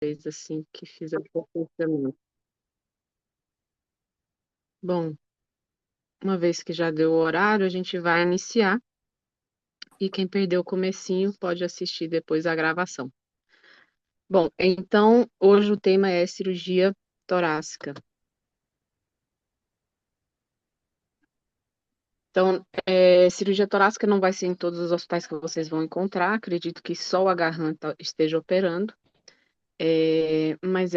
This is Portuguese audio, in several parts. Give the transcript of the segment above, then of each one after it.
vez assim que fiz a também. Bom, uma vez que já deu o horário, a gente vai iniciar e quem perdeu o comecinho pode assistir depois a gravação. Bom, então hoje o tema é cirurgia torácica. Então, cirurgia torácica não vai ser em todos os hospitais que vocês vão encontrar, acredito que só o Agarran esteja operando, mas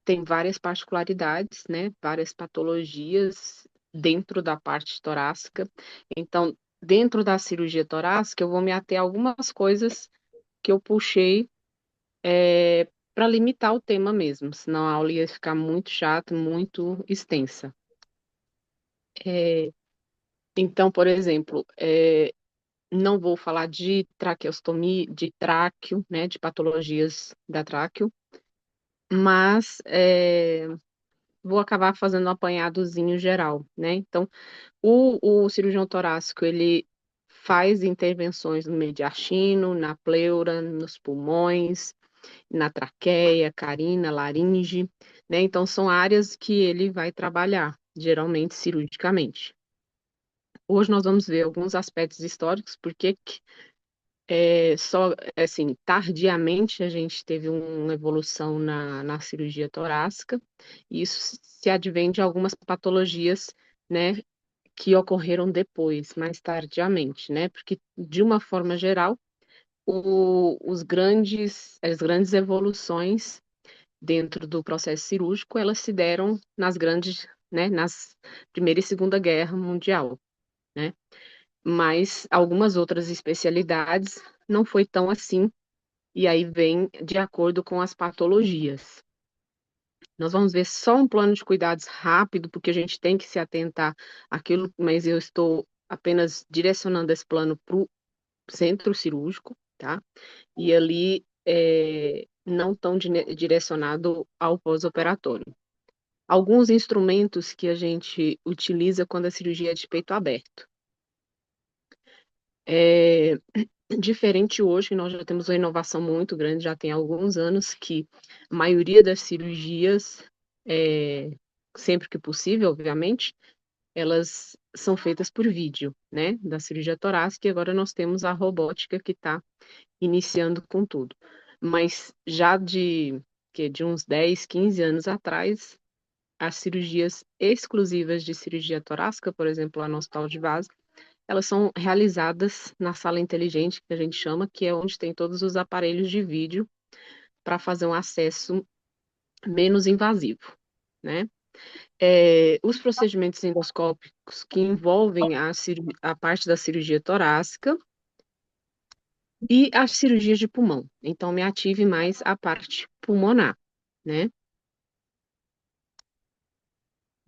tem várias particularidades, né? Várias patologias dentro da parte torácica. Então, dentro da cirurgia torácica, eu vou me ater a algumas coisas que eu puxei para limitar o tema mesmo, senão a aula ia ficar muito chata, muito extensa. É, então, por exemplo, não vou falar de traqueostomia, de tráqueo, né, de patologias da tráqueo, mas vou acabar fazendo um apanhadozinho geral, né? Então, o cirurgião torácico, ele faz intervenções no mediastino, na pleura, nos pulmões, na traqueia, carina, laringe, né? Então, são áreas que ele vai trabalhar, geralmente cirurgicamente. Hoje nós vamos ver alguns aspectos históricos, porque só, assim, tardiamente a gente teve uma evolução na cirurgia torácica, e isso se advém de algumas patologias, né, que ocorreram depois, mais tardiamente, né, porque, de uma forma geral, as grandes evoluções dentro do processo cirúrgico, elas se deram nas grandes, né, nas Primeira e Segunda Guerra Mundial, né, mas algumas outras especialidades não foi tão assim, e aí vem de acordo com as patologias. Nós vamos ver só um plano de cuidados rápido, porque a gente tem que se atentar àquilo, mas eu estou apenas direcionando esse plano para o centro cirúrgico, tá? E ali não tão direcionado ao pós-operatório. Alguns instrumentos que a gente utiliza quando a cirurgia é de peito aberto. É, diferente hoje, nós já temos uma inovação muito grande, já tem alguns anos que a maioria das cirurgias, é, sempre que possível, obviamente, elas são feitas por vídeo, né, da cirurgia torácica, e agora nós temos a robótica que está iniciando com tudo. Mas já de uns 10, 15 anos atrás, as cirurgias exclusivas de cirurgia torácica, por exemplo, lá no Hospital de Base, elas são realizadas na sala inteligente, que a gente chama, que é onde tem todos os aparelhos de vídeo para fazer um acesso menos invasivo, né? Os procedimentos endoscópicos que envolvem a parte da cirurgia torácica e as cirurgias de pulmão. Então, me ative mais a parte pulmonar, né?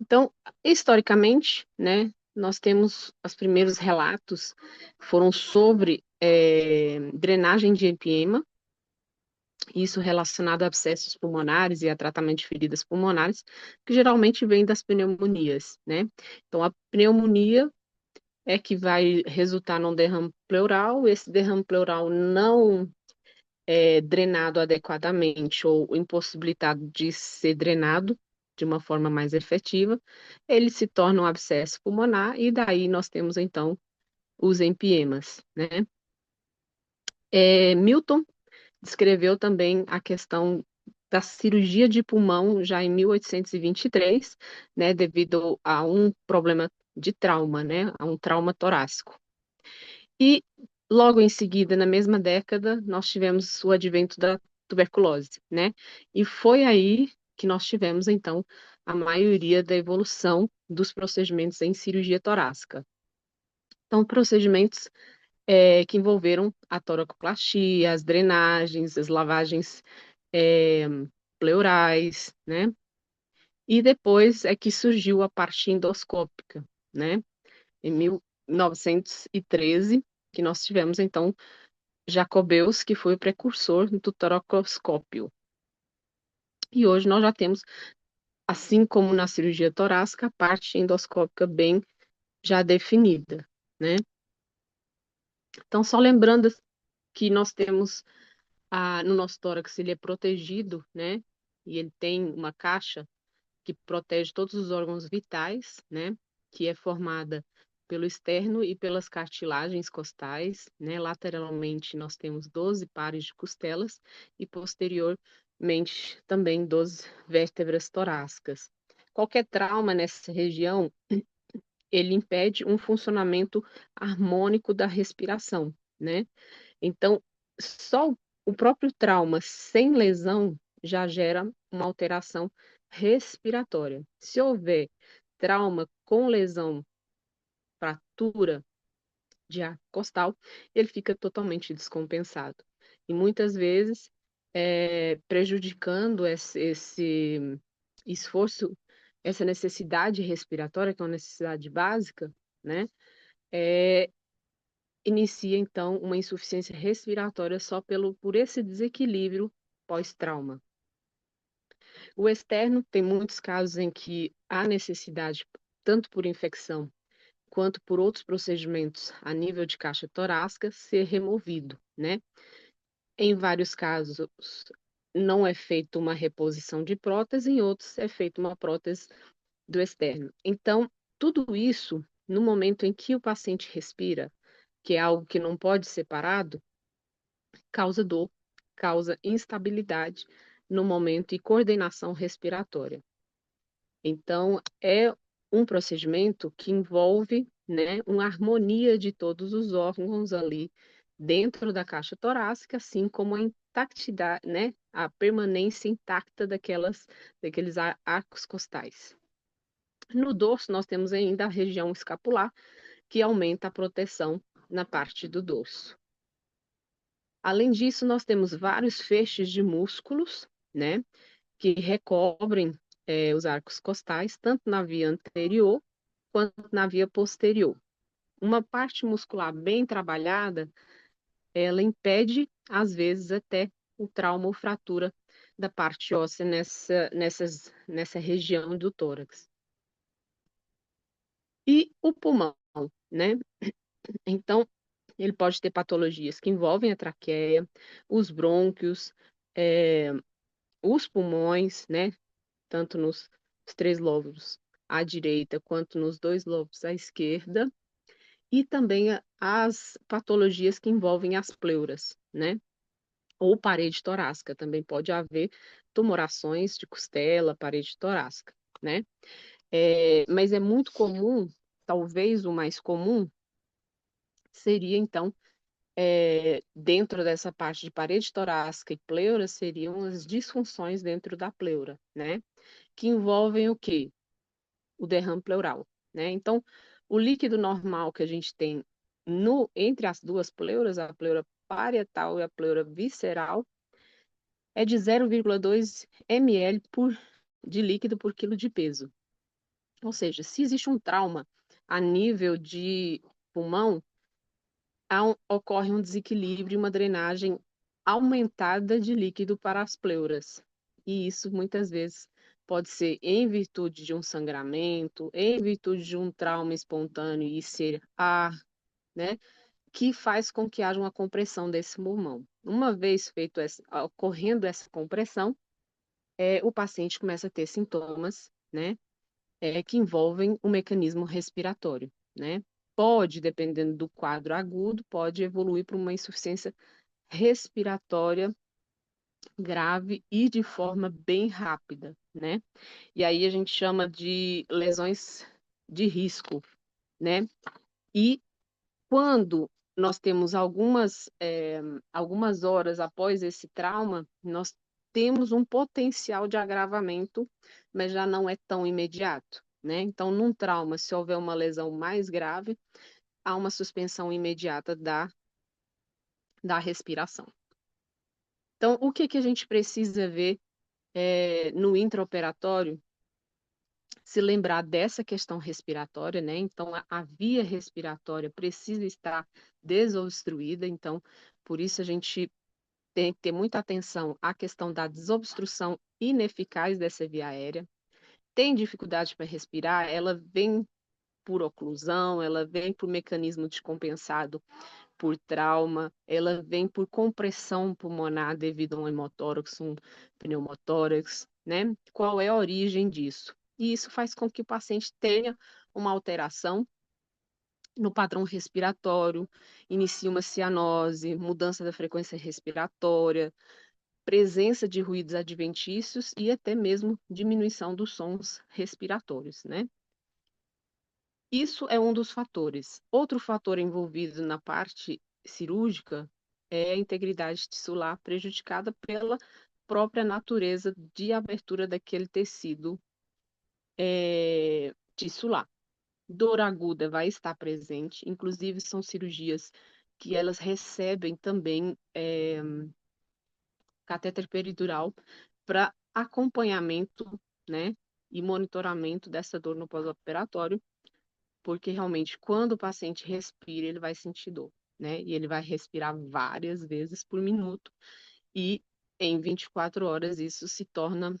Então, historicamente, né, nós temos os primeiros relatos foram sobre drenagem de empiema, isso relacionado a abscessos pulmonares e a tratamento de feridas pulmonares, que geralmente vem das pneumonias, né? Então, a pneumonia é que vai resultar num derrame pleural, esse derrame pleural não é drenado adequadamente ou impossibilitado de ser drenado de uma forma mais efetiva, ele se torna um abscesso pulmonar e daí nós temos então os empiemas, né? Milton descreveu também a questão da cirurgia de pulmão já em 1823, né, devido a um problema de trauma, né, a um trauma torácico. E logo em seguida, na mesma década, nós tivemos o advento da tuberculose, né? E foi aí que nós tivemos, então, a maioria da evolução dos procedimentos em cirurgia torácica. Então, procedimentos que envolveram a toracoplastia, as drenagens, as lavagens é, pleurais, né? E depois é que surgiu a parte endoscópica, né? Em 1913, que nós tivemos, então, Jacobeus, que foi o precursor do toracoscópio. E hoje nós já temos, assim como na cirurgia torácica, a parte endoscópica bem já definida, né? Então, só lembrando que nós temos no nosso tórax ele é protegido, né? E ele tem uma caixa que protege todos os órgãos vitais, né? Que é formada pelo externo e pelas cartilagens costais, né? Lateralmente nós temos 12 pares de costelas e posteriormente também 12 vértebras torácicas. Qualquer trauma nessa região, ele impede um funcionamento harmônico da respiração, né? Então, só o próprio trauma sem lesão já gera uma alteração respiratória. Se houver trauma com lesão, fratura de arco costal, ele fica totalmente descompensado. E muitas vezes, prejudicando esse esforço, essa necessidade respiratória, que é uma necessidade básica, né? É, inicia então uma insuficiência respiratória só por esse desequilíbrio pós-trauma. O externo tem muitos casos em que há necessidade, tanto por infecção quanto por outros procedimentos a nível de caixa torácica, ser removido, né? Em vários casos não é feita uma reposição de prótese, em outros é feita uma prótese do externo. Então, tudo isso, no momento em que o paciente respira, que é algo que não pode ser parado, causa dor, causa instabilidade no momento e coordenação respiratória. Então, é um procedimento que envolve, né, uma harmonia de todos os órgãos ali dentro da caixa torácica, assim como a intactidade, né, a permanência intacta daqueles arcos costais. No dorso, nós temos ainda a região escapular, que aumenta a proteção na parte do dorso. Além disso, nós temos vários feixes de músculos, né, que recobrem os arcos costais, tanto na via anterior quanto na via posterior. Uma parte muscular bem trabalhada, ela impede, às vezes, até o trauma ou fratura da parte óssea nessa região do tórax. E o pulmão, né? Então, ele pode ter patologias que envolvem a traqueia, os brônquios, é, os pulmões, né? Tanto nos três lobos à direita quanto nos dois lobos à esquerda, e também as patologias que envolvem as pleuras, né? Ou parede torácica, também pode haver tumorações de costela, parede torácica, né? Mas é muito comum, talvez o mais comum, seria então, dentro dessa parte de parede torácica e pleura, seriam as disfunções dentro da pleura, né? Que envolvem o quê? O derrame pleural, né? Então, o líquido normal que a gente tem entre as duas pleuras, a pleura parietal e a pleura visceral, é de 0,2 ml de líquido por quilo de peso. Ou seja, se existe um trauma a nível de pulmão, ocorre um desequilíbrio e uma drenagem aumentada de líquido para as pleuras. E isso muitas vezes pode ser em virtude de um sangramento, em virtude de um trauma espontâneo e ser ar, né? Que faz com que haja uma compressão desse pulmão. Uma vez ocorrendo essa compressão, o paciente começa a ter sintomas, né? Que envolvem o mecanismo respiratório, né? Pode, dependendo do quadro agudo, pode evoluir para uma insuficiência respiratória grave e de forma bem rápida, né? E aí a gente chama de lesões de risco, né? E quando nós temos algumas horas após esse trauma, nós temos um potencial de agravamento, mas já não é tão imediato, né? Então, num trauma, se houver uma lesão mais grave, há uma suspensão imediata da respiração. Então, o que que a gente precisa ver no intraoperatório? Se lembrar dessa questão respiratória, né? Então, a via respiratória precisa estar desobstruída, então, por isso a gente tem que ter muita atenção à questão da desobstrução ineficaz dessa via aérea. Tem dificuldade para respirar, ela vem por oclusão, ela vem por mecanismo descompensado por trauma, ela vem por compressão pulmonar devido a um hemotórax, um pneumotórax, né? Qual é a origem disso? E isso faz com que o paciente tenha uma alteração no padrão respiratório, inicia uma cianose, mudança da frequência respiratória, presença de ruídos adventícios e até mesmo diminuição dos sons respiratórios, né? Isso é um dos fatores. Outro fator envolvido na parte cirúrgica é a integridade tissular prejudicada pela própria natureza de abertura daquele tecido tissular. Dor aguda vai estar presente, inclusive são cirurgias que elas recebem também catéter peridural para acompanhamento, né, e monitoramento dessa dor no pós-operatório, porque realmente quando o paciente respira, ele vai sentir dor, né, e ele vai respirar várias vezes por minuto, e em 24 horas isso se torna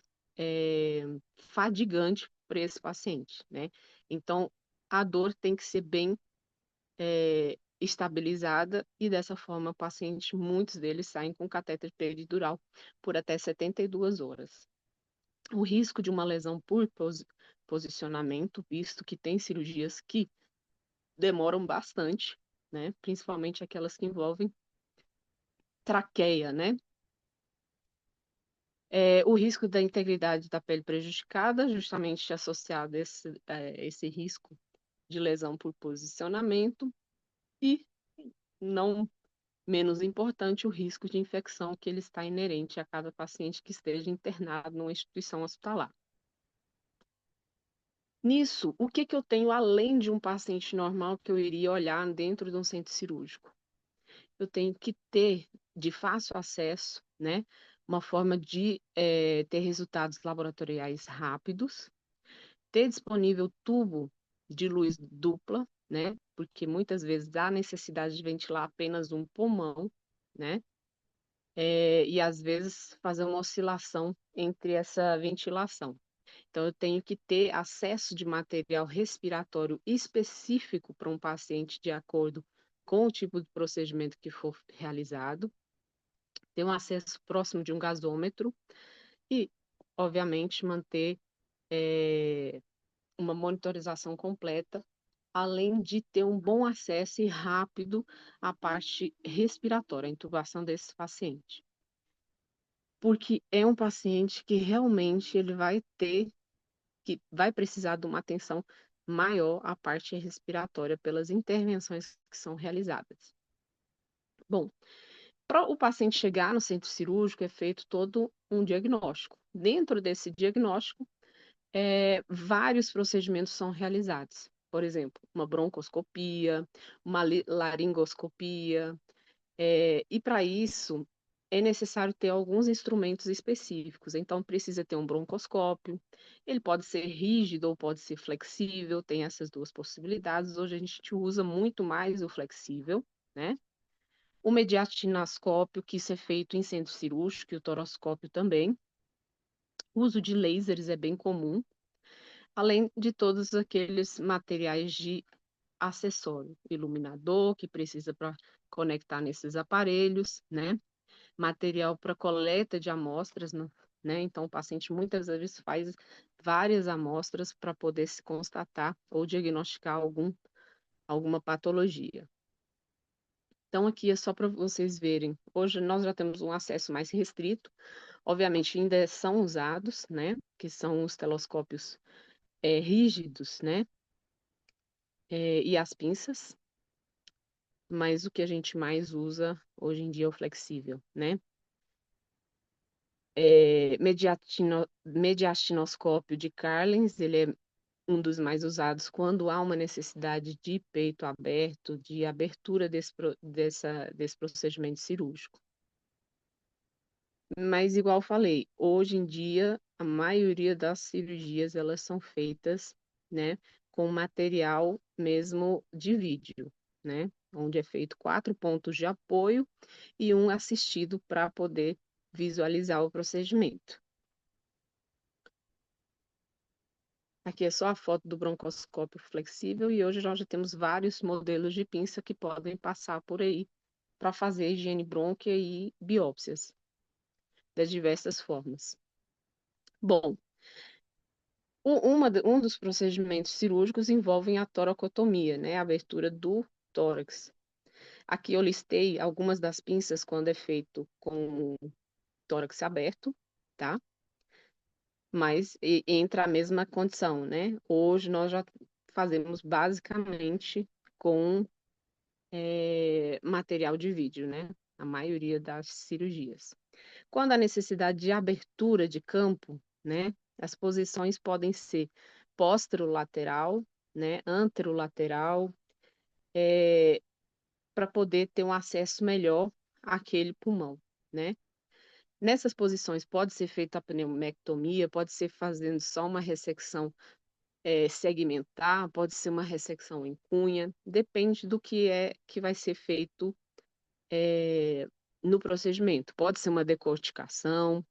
fadigante para esse paciente, né? Então, a dor tem que ser bem estabilizada e dessa forma o paciente, muitos deles saem com catéter peridural por até 72 horas. O risco de uma lesão por posicionamento, visto que tem cirurgias que demoram bastante, né? Principalmente aquelas que envolvem traqueia, né? O risco da integridade da pele prejudicada, justamente associado a esse risco de lesão por posicionamento, e não menos importante, o risco de infecção que ele está inerente a cada paciente que esteja internado numa instituição hospitalar. Nisso, o que eu tenho além de um paciente normal que eu iria olhar dentro de um centro cirúrgico? Eu tenho que ter de fácil acesso, né, uma forma de ter resultados laboratoriais rápidos, ter disponível tubo de luz dupla, né, porque muitas vezes há necessidade de ventilar apenas um pulmão, né, e às vezes fazer uma oscilação entre essa ventilação. Então, eu tenho que ter acesso de material respiratório específico para um paciente de acordo com o tipo de procedimento que for realizado, ter um acesso próximo de um gasômetro e, obviamente, manter uma monitorização completa, além de ter um bom acesso e rápido à parte respiratória, a intubação desse paciente. Porque é um paciente que realmente ele vai ter, que vai precisar de uma atenção maior à parte respiratória pelas intervenções que são realizadas. Bom, para o paciente chegar no centro cirúrgico é feito todo um diagnóstico. Dentro desse diagnóstico, vários procedimentos são realizados. Por exemplo, uma broncoscopia, uma laringoscopia, e para isso é necessário ter alguns instrumentos específicos. Então, precisa ter um broncoscópio. Ele pode ser rígido ou pode ser flexível, tem essas duas possibilidades. Hoje a gente usa muito mais o flexível, né? O mediastinascópio, que isso é feito em centro cirúrgico, e o toroscópio também. O uso de lasers é bem comum, além de todos aqueles materiais de acessório, iluminador que precisa para conectar nesses aparelhos, né? Material para coleta de amostras, né? Então, o paciente muitas vezes faz várias amostras para poder se constatar ou diagnosticar alguma patologia. Então, aqui é só para vocês verem. Hoje nós já temos um acesso mais restrito. Obviamente, ainda são usados, né? Que são os telescópios rígidos, né? E as pinças. Mas o que a gente mais usa hoje em dia é o flexível, né? Mediastinoscópio de Carlins, ele é um dos mais usados quando há uma necessidade de peito aberto, de abertura desse procedimento cirúrgico. Mas, igual eu falei, hoje em dia, a maioria das cirurgias, elas são feitas, né, com material mesmo de vídeo, né, onde é feito 4 pontos de apoio e um assistido para poder visualizar o procedimento. Aqui é só a foto do broncoscópio flexível e hoje nós já temos vários modelos de pinça que podem passar por aí para fazer higiene brônquia e biópsias das diversas formas. Bom, um dos procedimentos cirúrgicos envolve a toracotomia, né, a abertura do tórax. Aqui eu listei algumas das pinças quando é feito com o tórax aberto, tá? Mas entra a mesma condição, né? Hoje nós já fazemos basicamente com material de vídeo, né? A maioria das cirurgias. Quando há necessidade de abertura de campo, né? As posições podem ser posterolateral, né? Anterolateral, para poder ter um acesso melhor àquele pulmão, né? Nessas posições pode ser feita a pneumectomia, pode ser fazendo só uma ressecção segmentar, pode ser uma ressecção em cunha, depende do que é que vai ser feito no procedimento. Pode ser uma decorticação.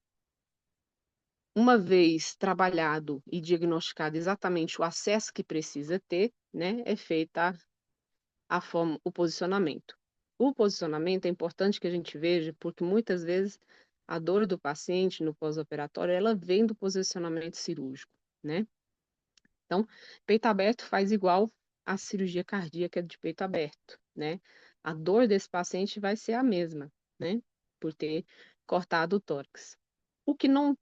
Uma vez trabalhado e diagnosticado exatamente o acesso que precisa ter, né, é feita a forma, o posicionamento. O posicionamento é importante que a gente veja, porque muitas vezes a dor do paciente no pós-operatório, ela vem do posicionamento cirúrgico, né? Então, peito aberto faz igual a cirurgia cardíaca de peito aberto, né? A dor desse paciente vai ser a mesma, né? Por ter cortado o tórax. O que não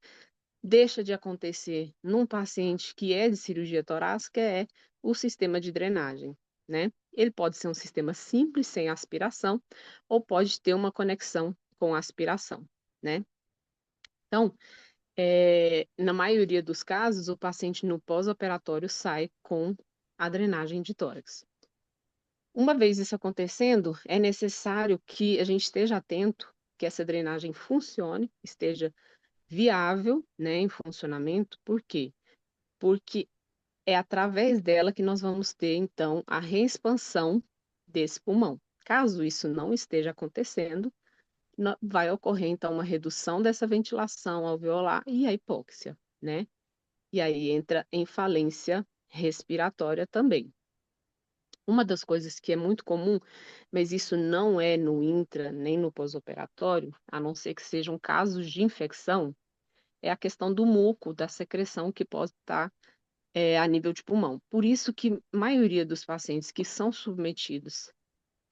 deixa de acontecer num paciente que é de cirurgia torácica é o sistema de drenagem, né? Ele pode ser um sistema simples, sem aspiração, ou pode ter uma conexão com aspiração, né? Então, na maioria dos casos, o paciente no pós-operatório sai com a drenagem de tórax. Uma vez isso acontecendo, é necessário que a gente esteja atento que essa drenagem funcione, esteja viável, né, em funcionamento. Por quê? Porque é através dela que nós vamos ter, então, a reexpansão desse pulmão. Caso isso não esteja acontecendo, vai ocorrer, então, uma redução dessa ventilação alveolar e a hipóxia, né? E aí entra em falência respiratória também. Uma das coisas que é muito comum, mas isso não é no intra nem no pós-operatório, a não ser que sejam casos de infecção, é a questão do muco, da secreção que pode estar a nível de pulmão. Por isso que a maioria dos pacientes que são submetidos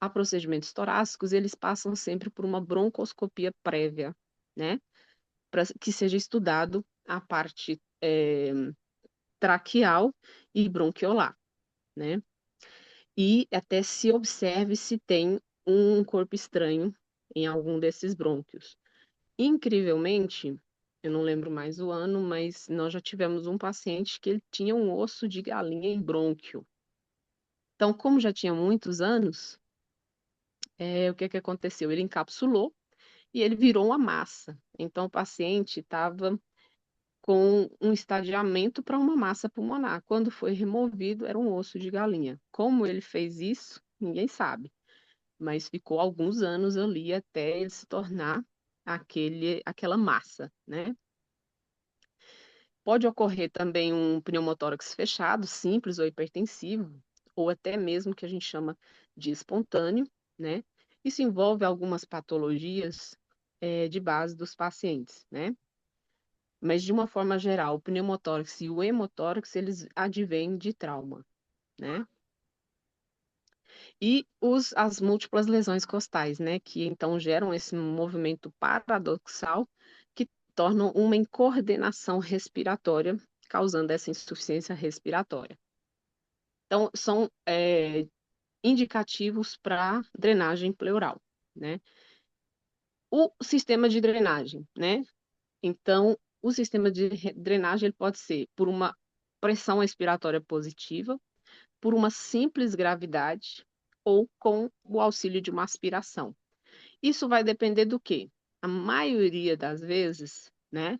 a procedimentos torácicos, eles passam sempre por uma broncoscopia prévia, né? Para que seja estudado a parte traqueal e bronquiolar, né? E até se observe se tem um corpo estranho em algum desses brônquios. Incrivelmente, eu não lembro mais o ano, mas nós já tivemos um paciente que ele tinha um osso de galinha em brônquio. Então, como já tinha muitos anos, o que que aconteceu? Ele encapsulou e ele virou uma massa. Então, o paciente estava com um estadiamento para uma massa pulmonar. Quando foi removido, era um osso de galinha. Como ele fez isso, ninguém sabe, mas ficou alguns anos ali até ele se tornar aquela massa, né? Pode ocorrer também um pneumotórax fechado, simples ou hipertensivo, ou até mesmo que a gente chama de espontâneo, né? Isso envolve algumas patologias de base dos pacientes, né? Mas de uma forma geral, o pneumotórax e o hemotórax, eles advêm de trauma, né? E as múltiplas lesões costais, né? Que então geram esse movimento paradoxal que tornam uma incoordenação respiratória, causando essa insuficiência respiratória. Então, são indicativos para drenagem pleural, né? O sistema de drenagem, né? Então, o sistema de drenagem ele pode ser por uma pressão expiratória positiva, por uma simples gravidade ou com o auxílio de uma aspiração. Isso vai depender do quê? A maioria das vezes, né?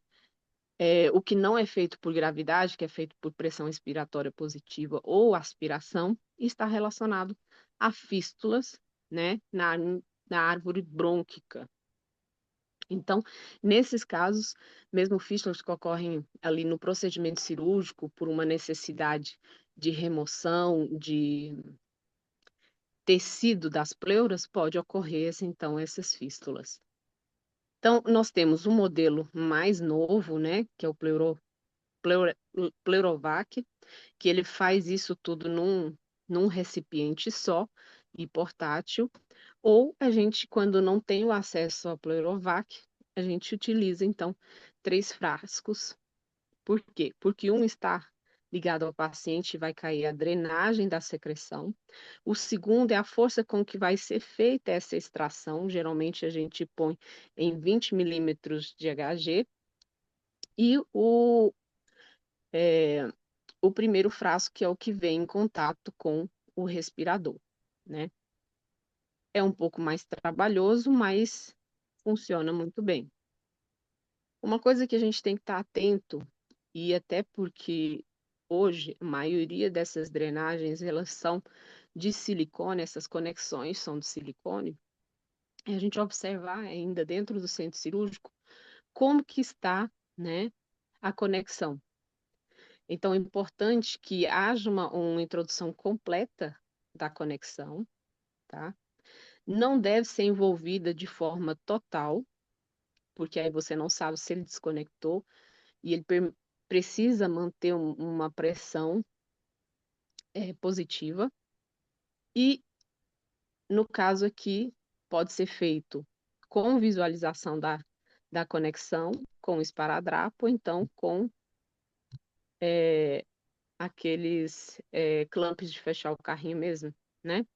O que não é feito por gravidade, que é feito por pressão expiratória positiva ou aspiração, está relacionado a fístulas, né? Na árvore brônquica. Então, nesses casos, mesmo fístulas que ocorrem ali no procedimento cirúrgico por uma necessidade de remoção de tecido das pleuras, pode ocorrer, então, essas fístulas. Então, nós temos um modelo mais novo, né, que é o pleuro, Pleurovac, que ele faz isso tudo num recipiente só e portátil, ou a gente, quando não tem o acesso ao Pleurovac, a gente utiliza, então, 3 frascos. Por quê? Porque um está ligado ao paciente e vai cair a drenagem da secreção. O segundo é a força com que vai ser feita essa extração. Geralmente a gente põe em 20 milímetros de Hg. E é, o primeiro frasco, que é o que vem em contato com o respirador, né? É um pouco mais trabalhoso, mas funciona muito bem. Uma coisa que a gente tem que estar atento, e até porque hoje a maioria dessas drenagens elas são de silicone, essas conexões são de silicone, é a gente observar ainda dentro do centro cirúrgico como que está, né, a conexão. Então, é importante que haja uma introdução completa da conexão, tá? Não deve ser envolvida de forma total, porque aí você não sabe se ele desconectou e ele precisa manter uma pressão positiva. E, no caso aqui, pode ser feito com visualização da conexão, com esparadrapo, ou então com é, aqueles clamps de fechar o carrinho mesmo, né?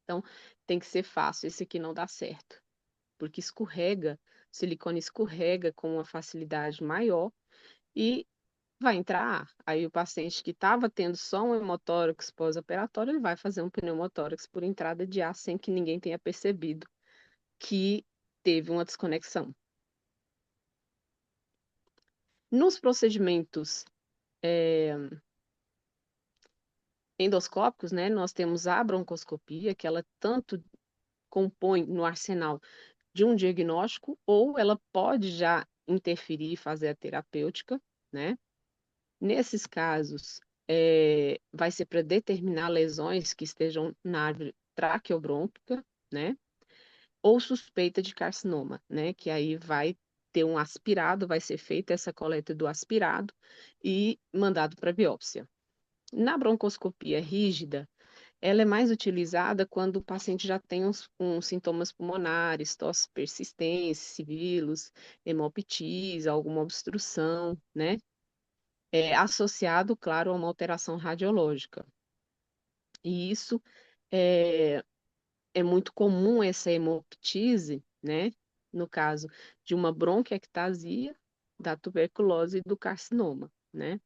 Então, tem que ser fácil. Esse aqui não dá certo, porque escorrega, o silicone escorrega com uma facilidade maior e vai entrar ar. Aí o paciente que estava tendo só um hemotórax pós-operatório, ele vai fazer um pneumotórax por entrada de ar sem que ninguém tenha percebido que teve uma desconexão. Nos procedimentos endoscópicos, né, nós temos a broncoscopia, que ela tanto compõe no arsenal de um diagnóstico, ou ela pode já interferir e fazer a terapêutica, né? Nesses casos, vai ser para determinar lesões que estejam na árvore traqueobrônquica, né? Ou suspeita de carcinoma, né? Que aí vai ter um aspirado, vai ser feita essa coleta do aspirado e mandado para biópsia. Na broncoscopia rígida, ela é mais utilizada quando o paciente já tem uns sintomas pulmonares, tosse persistente, sibilos, hemoptise, alguma obstrução, né? Associado, claro, a uma alteração radiológica. E isso é, é muito comum, essa hemoptise, né? No caso de uma bronquiectasia, da tuberculose e do carcinoma, né?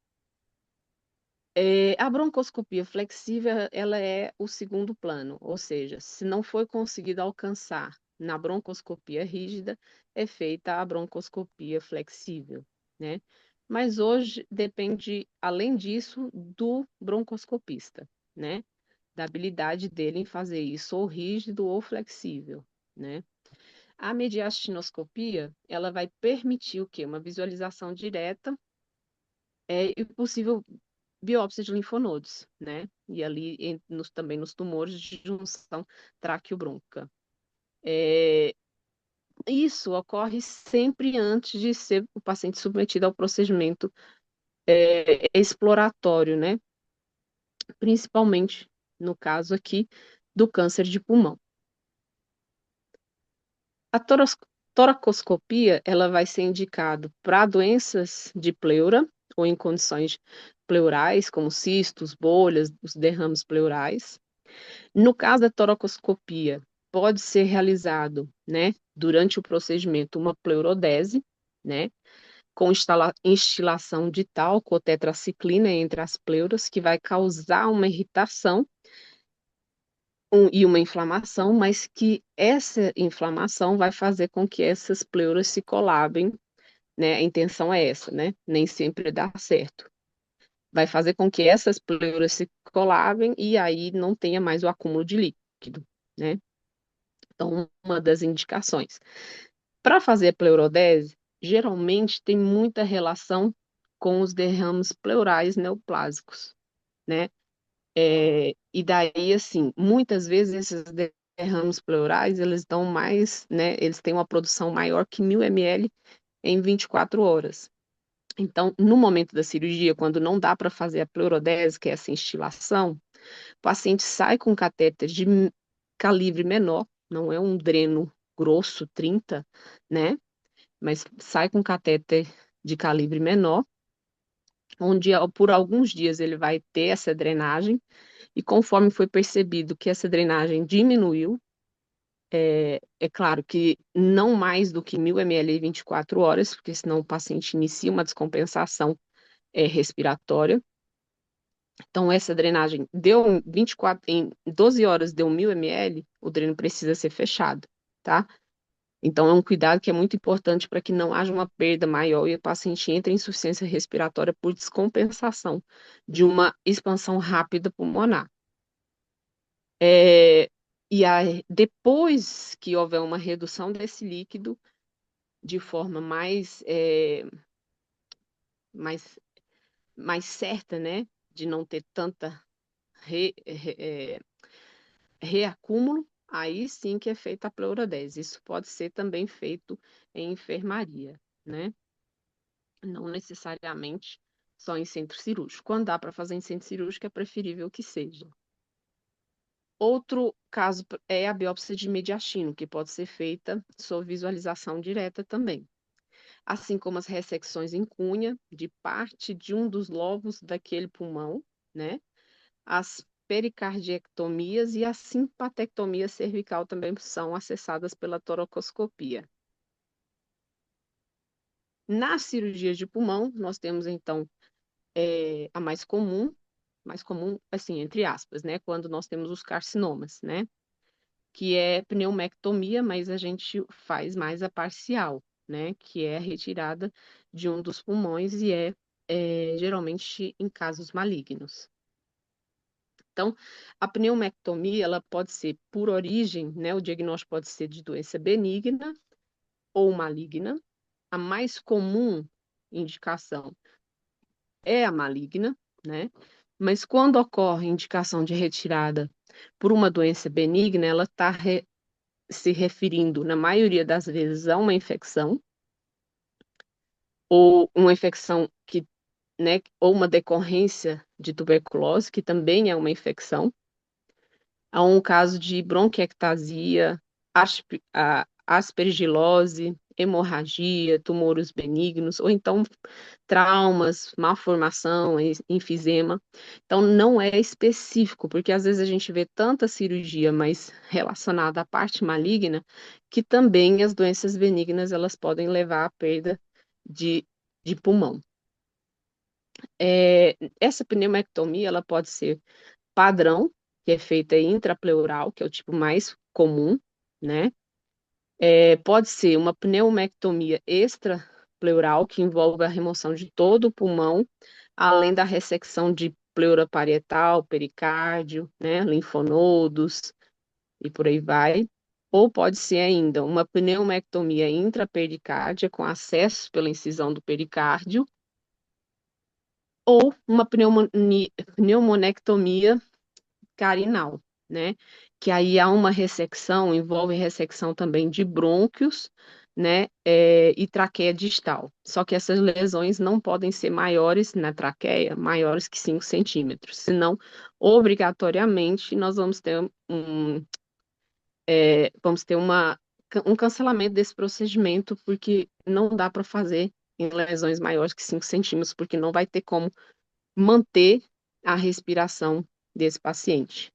A broncoscopia flexível, ela é o segundo plano, ou seja, se não foi conseguido alcançar na broncoscopia rígida, é feita a broncoscopia flexível, né? Mas hoje depende, além disso, do broncoscopista, né? Da habilidade dele em fazer isso ou rígido ou flexível, né? A mediastinoscopia, ela vai permitir o quê? Uma visualização direta e possível biópsia de linfonodos, né? E ali também nos tumores de junção traqueobrônquica. Isso ocorre sempre antes de ser o paciente submetido ao procedimento exploratório, né? Principalmente no caso aqui do câncer de pulmão. A toracoscopia, ela vai ser indicada para doenças de pleura ou em condições pleurais, como cistos, bolhas, os derrames pleurais. No caso da toracoscopia, pode ser realizado, né, durante o procedimento, uma pleurodese, né, com instilação de talco ou tetraciclina entre as pleuras, que vai causar uma irritação e uma inflamação, mas que essa inflamação vai fazer com que essas pleuras se colabem, né? A intenção é essa, né? Nem sempre dá certo. Vai fazer com que essas pleuras se colabem e aí não tenha mais o acúmulo de líquido, né? Então, uma das indicações. Para fazer a pleurodese, geralmente tem muita relação com os derrames pleurais neoplásicos, né? E daí, assim, muitas vezes esses derrames pleurais, eles dão mais, né? Eles têm uma produção maior que 1.000 ml em 24 horas. Então, no momento da cirurgia, quando não dá para fazer a pleurodese, que é essa instilação, o paciente sai com um catéter de calibre menor, não é um dreno grosso, 30, né? Mas sai com um catéter de calibre menor, onde por alguns dias ele vai ter essa drenagem, e conforme foi percebido que essa drenagem diminuiu, é claro que não mais do que 1.000 ml em 24 horas, porque senão o paciente inicia uma descompensação respiratória. Então, essa drenagem deu 24, em 12 horas deu 1.000 ml, o dreno precisa ser fechado, tá? Então, é um cuidado que é muito importante para que não haja uma perda maior e o paciente entre em insuficiência respiratória por descompensação de uma expansão rápida pulmonar. É, e aí, depois que houver uma redução desse líquido de forma mais, mais certa, né, de não ter tanta reacúmulo, aí sim que é feita a pleurodese. Isso pode ser também feito em enfermaria, né? Não necessariamente só em centro cirúrgico. Quando dá para fazer em centro cirúrgico, é preferível que seja. Outro caso é a biópsia de mediastino, que pode ser feita sob visualização direta também, assim como as ressecções em cunha de parte de um dos lobos daquele pulmão, né? As pericardiectomias e a simpatectomia cervical também são acessadas pela toracoscopia. Nas cirurgias de pulmão, nós temos então a mais comum, assim, entre aspas, né? Quando nós temos os carcinomas, né? Que é pneumectomia, mas a gente faz mais a parcial, né? Que é a retirada de um dos pulmões e geralmente em casos malignos. Então, a pneumectomia, ela pode ser por origem, né? O diagnóstico pode ser de doença benigna ou maligna. A mais comum indicação é a maligna, né? Mas quando ocorre indicação de retirada por uma doença benigna, ela está se referindo, na maioria das vezes, a uma infecção, ou uma infecção que, né, ou uma decorrência de tuberculose, que também é uma infecção, a um caso de bronquiectasia, aspergilose, hemorragia, tumores benignos, ou então traumas, malformação, enfisema. Então, não é específico, porque às vezes a gente vê tanta cirurgia, mas relacionada à parte maligna, que também as doenças benignas elas podem levar à perda de, de pulmão. Essa pneumectomia ela pode ser padrão, que é feita intrapleural, que é o tipo mais comum, né? Pode ser uma pneumectomia extrapleural, que envolve a remoção de todo o pulmão, além da ressecção de pleura parietal, pericárdio, né, linfonodos e por aí vai. Ou pode ser ainda uma pneumectomia intrapericárdia, com acesso pela incisão do pericárdio, ou uma pneumonectomia carinal, né? Que aí há uma ressecção, envolve ressecção também de brônquios, né? E traqueia distal. Só que essas lesões não podem ser maiores na traqueia, maiores que 5 centímetros, senão, obrigatoriamente, nós vamos ter um cancelamento desse procedimento, porque não dá para fazer em lesões maiores que 5 centímetros, porque não vai ter como manter a respiração desse paciente.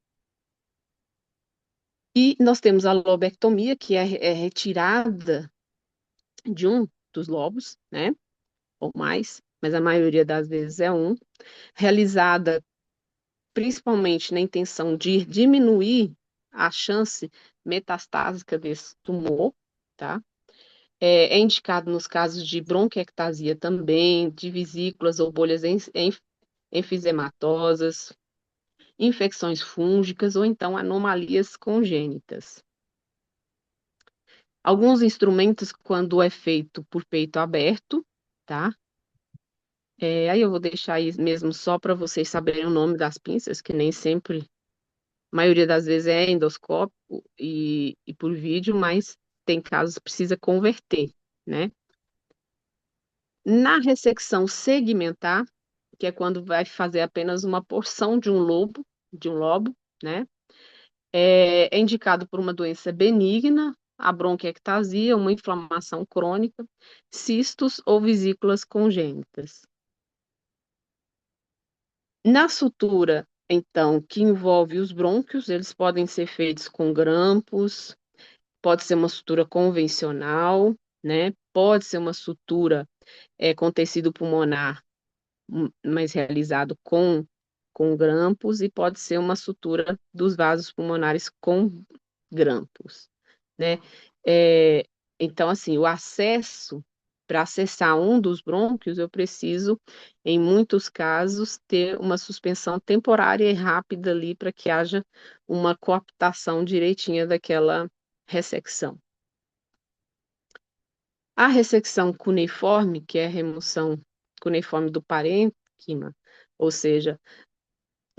E nós temos a lobectomia, que é retirada de um dos lobos, né? Ou mais, mas a maioria das vezes é um, realizada principalmente na intenção de diminuir a chance metastásica desse tumor, tá? É indicado nos casos de bronquiectasia também, de vesículas ou bolhas enfisematosas, infecções fúngicas ou então anomalias congênitas. Alguns instrumentos, quando é feito por peito aberto, tá? Aí eu vou deixar aí mesmo só para vocês saberem o nome das pinças, que nem sempre, a maioria das vezes é endoscópico e por vídeo, mas tem casos que precisa converter, né? Na ressecção segmentar, que é quando vai fazer apenas uma porção de um lobo, né? É indicado por uma doença benigna, a bronquiectasia, uma inflamação crônica, cistos ou vesículas congênitas. Na sutura, então, que envolve os brônquios, eles podem ser feitos com grampos, pode ser uma sutura convencional, né? Pode ser uma sutura com tecido pulmonar, mas realizado com grampos, e pode ser uma sutura dos vasos pulmonares com grampos, né? É, então, assim, o acesso, para acessar um dos brônquios, eu preciso, em muitos casos, ter uma suspensão temporária e rápida ali para que haja uma coaptação direitinha daquela ressecção. A ressecção cuneiforme, que é a remoção cuneiforme do parênquima, ou seja,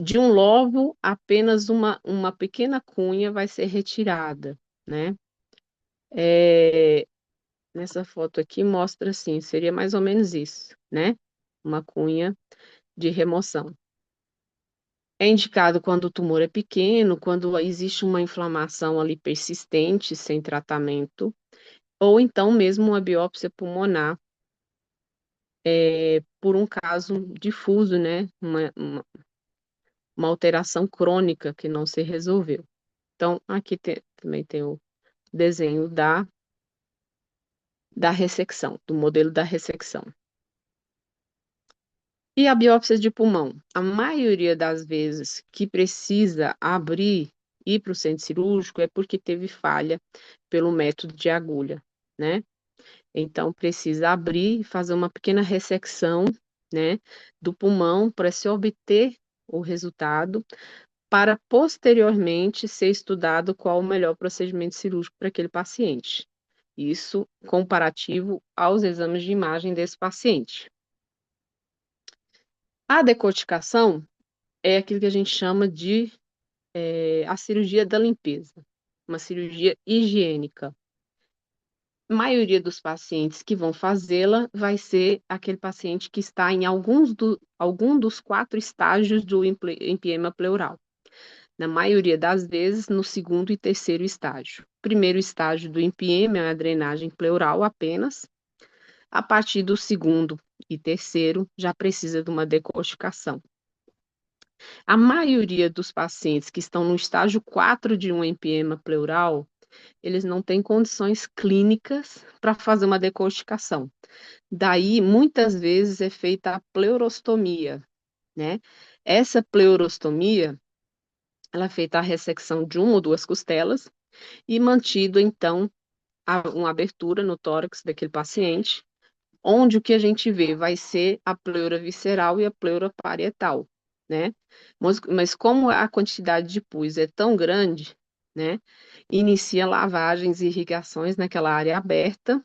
de um lobo, apenas uma pequena cunha vai ser retirada, né? É, nessa foto aqui mostra assim, seria mais ou menos isso, né? Uma cunha de remoção. É indicado quando o tumor é pequeno, quando existe uma inflamação ali persistente, sem tratamento, ou então mesmo uma biópsia pulmonar, por um caso difuso, né? Uma alteração crônica que não se resolveu. Então, aqui também tem o desenho da ressecção, do modelo da ressecção. E a biópsia de pulmão? A maioria das vezes que precisa abrir, ir para o centro cirúrgico, é porque teve falha pelo método de agulha, né? Então, precisa abrir e fazer uma pequena ressecção, né, do pulmão para se obter o resultado, para posteriormente ser estudado qual o melhor procedimento cirúrgico para aquele paciente. Isso comparativo aos exames de imagem desse paciente. A decorticação é aquilo que a gente chama de a cirurgia da limpeza, uma cirurgia higiênica. A maioria dos pacientes que vão fazê-la vai ser aquele paciente que está em algum dos 4 estágios do empiema pleural. Na maioria das vezes, no segundo e terceiro estágio. Primeiro estágio do empiema é a drenagem pleural apenas. A partir do segundo e terceiro, já precisa de uma decorticação. A maioria dos pacientes que estão no estágio 4 de um empiema pleural, eles não têm condições clínicas para fazer uma decorticação. Daí, muitas vezes, é feita a pleurostomia, né? Essa pleurostomia, ela é feita a ressecção de uma ou duas costelas e mantido, então, uma abertura no tórax daquele paciente, onde o que a gente vê vai ser a pleura visceral e a pleura parietal, né? Mas como a quantidade de pus é tão grande, né? Inicia lavagens e irrigações naquela área aberta,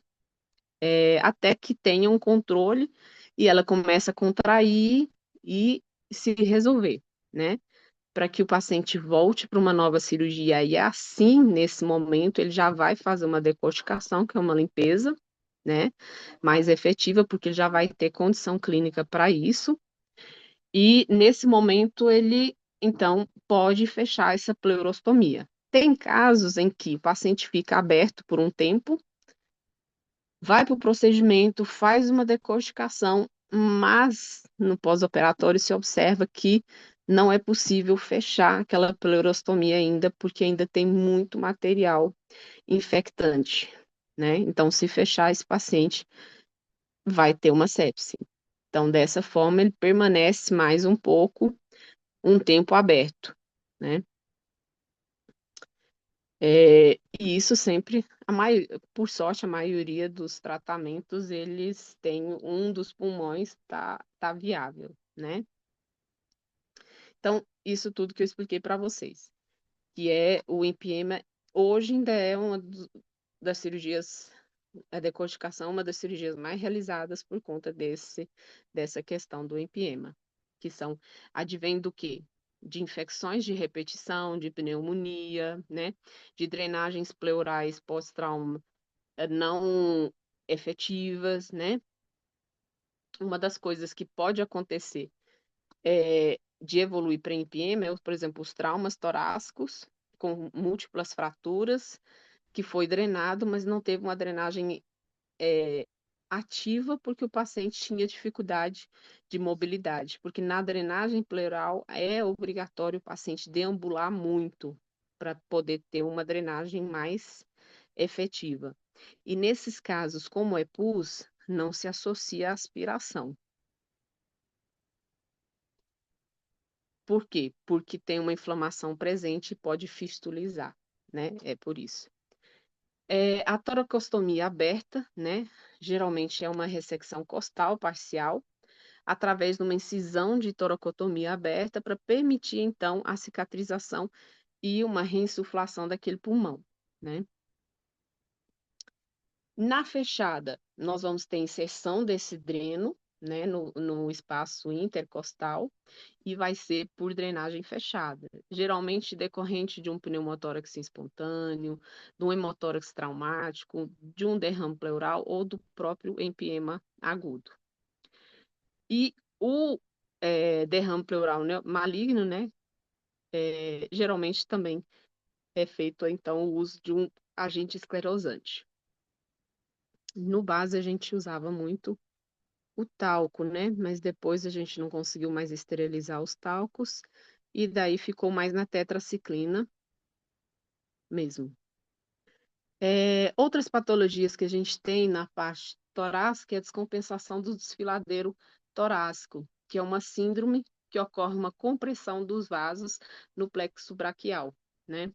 até que tenha um controle e ela começa a contrair e se resolver, né? Para que o paciente volte para uma nova cirurgia. E assim, nesse momento, ele já vai fazer uma decorticação, que é uma limpeza, né? Mais efetiva, porque ele já vai ter condição clínica para isso. E nesse momento, ele, então, pode fechar essa pleurostomia. Tem casos em que o paciente fica aberto por um tempo, vai para o procedimento, faz uma decorticação, mas no pós-operatório se observa que não é possível fechar aquela pleurostomia ainda, porque ainda tem muito material infectante, né? Então, se fechar esse paciente, vai ter uma sepse. Então, dessa forma, ele permanece mais um pouco, um tempo aberto, né? E isso sempre, por sorte, a maioria dos tratamentos, eles têm um dos pulmões tá viável, né? Então, isso tudo que eu expliquei para vocês, que é o empiema, hoje ainda é das cirurgias, a decodificação é uma das cirurgias mais realizadas por conta dessa questão do empiema, que são, advém do quê? De infecções de repetição, de pneumonia, né? De drenagens pleurais pós-trauma não efetivas, né? Uma das coisas que pode acontecer de evoluir para empiema é, por exemplo, os traumas torácicos com múltiplas fraturas, que foi drenado, mas não teve uma drenagem é, ativa porque o paciente tinha dificuldade de mobilidade, porque na drenagem pleural é obrigatório o paciente deambular muito para poder ter uma drenagem mais efetiva. E nesses casos, como é pus, não se associa à aspiração. Por quê? Porque tem uma inflamação presente e pode fistulizar, né? É por isso. A toracostomia aberta, né? Geralmente é uma ressecção costal parcial, através de uma incisão de toracotomia aberta para permitir, então, a cicatrização e uma reinsuflação daquele pulmão, né? Na fechada, nós vamos ter inserção desse dreno, né, no espaço intercostal, e vai ser por drenagem fechada, geralmente decorrente de um pneumotórax espontâneo, de um hemotórax traumático, de um derrame pleural ou do próprio empiema agudo. E o derrame pleural, né, maligno, né, geralmente também é feito, então, o uso de um agente esclerosante. No base, a gente usava muito o talco, né? Mas depois a gente não conseguiu mais esterilizar os talcos e daí ficou mais na tetraciclina mesmo. Outras patologias que a gente tem na parte torácica é a descompensação do desfiladeiro torácico, que é uma síndrome que ocorre uma compressão dos vasos no plexo braquial, né?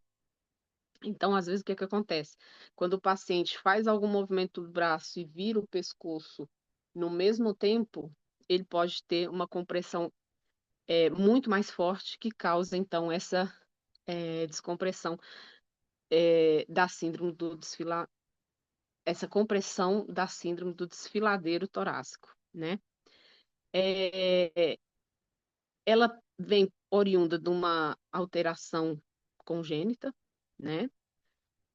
Então, às vezes, o que que acontece? Quando o paciente faz algum movimento do braço e vira o pescoço no mesmo tempo, ele pode ter uma compressão muito mais forte que causa, então, essa descompressão da síndrome do desfiladeiro, essa compressão da síndrome do desfiladeiro torácico, né? É, ela vem oriunda de uma alteração congênita, né?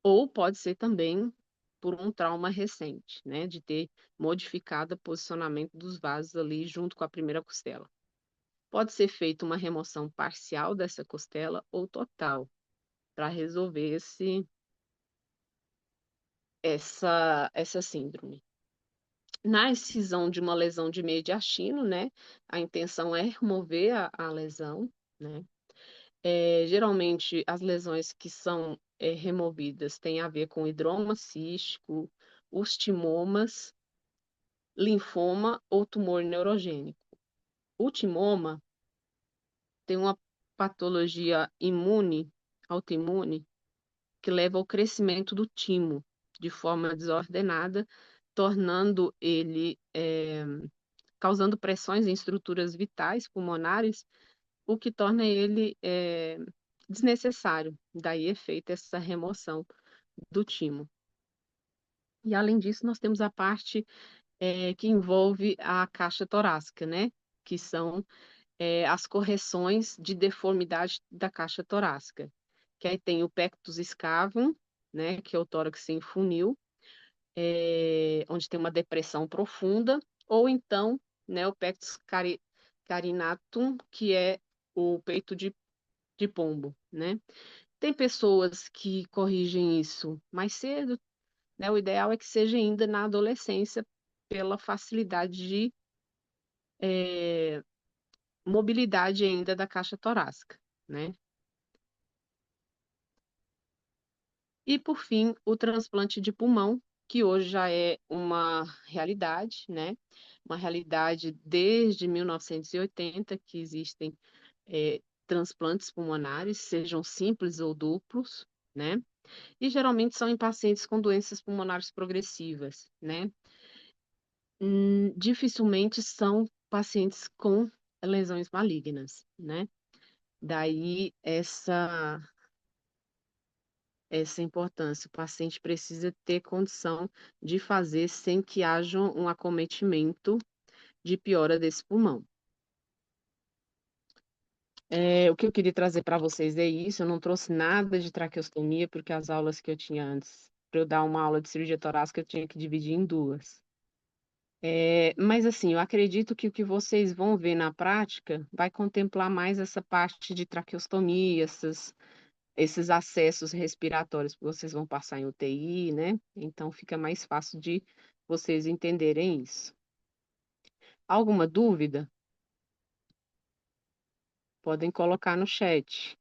Ou pode ser também por um trauma recente, né? De ter modificado o posicionamento dos vasos ali junto com a primeira costela. Pode ser feita uma remoção parcial dessa costela ou total para resolver essa síndrome. Na excisão de uma lesão de mediastino, né, a intenção é remover a lesão, né? Geralmente, as lesões que são removidas têm a ver com hidroma cístico, os timomas, linfoma ou tumor neurogênico. O timoma tem uma patologia imune, autoimune, que leva ao crescimento do timo de forma desordenada, tornando ele, causando pressões em estruturas vitais pulmonares, o que torna ele desnecessário. Daí é feita essa remoção do timo. E além disso, nós temos a parte que envolve a caixa torácica, né? Que são as correções de deformidade da caixa torácica. Que aí tem o pectus scavum, né? Que é o tórax sem funil, onde tem uma depressão profunda, ou então, né, o pectus carinatum, que é o peito de pombo, né? Tem pessoas que corrigem isso mais cedo, né? O ideal é que seja ainda na adolescência, pela facilidade de mobilidade ainda da caixa torácica, né? E, por fim, o transplante de pulmão, que hoje já é uma realidade, né? Uma realidade desde 1980 que existem transplantes pulmonares, sejam simples ou duplos, né? E geralmente são em pacientes com doenças pulmonares progressivas, né? Dificilmente são pacientes com lesões malignas, né? Daí essa importância. O paciente precisa ter condição de fazer sem que haja um acometimento de piora desse pulmão. O que eu queria trazer para vocês é isso. Eu não trouxe nada de traqueostomia, porque as aulas que eu tinha antes, para eu dar uma aula de cirurgia torácica, eu tinha que dividir em duas. Mas assim, eu acredito que o que vocês vão ver na prática vai contemplar mais essa parte de traqueostomia, esses acessos respiratórios que vocês vão passar em UTI, né? Então fica mais fácil de vocês entenderem isso. Alguma dúvida? Podem colocar no chat.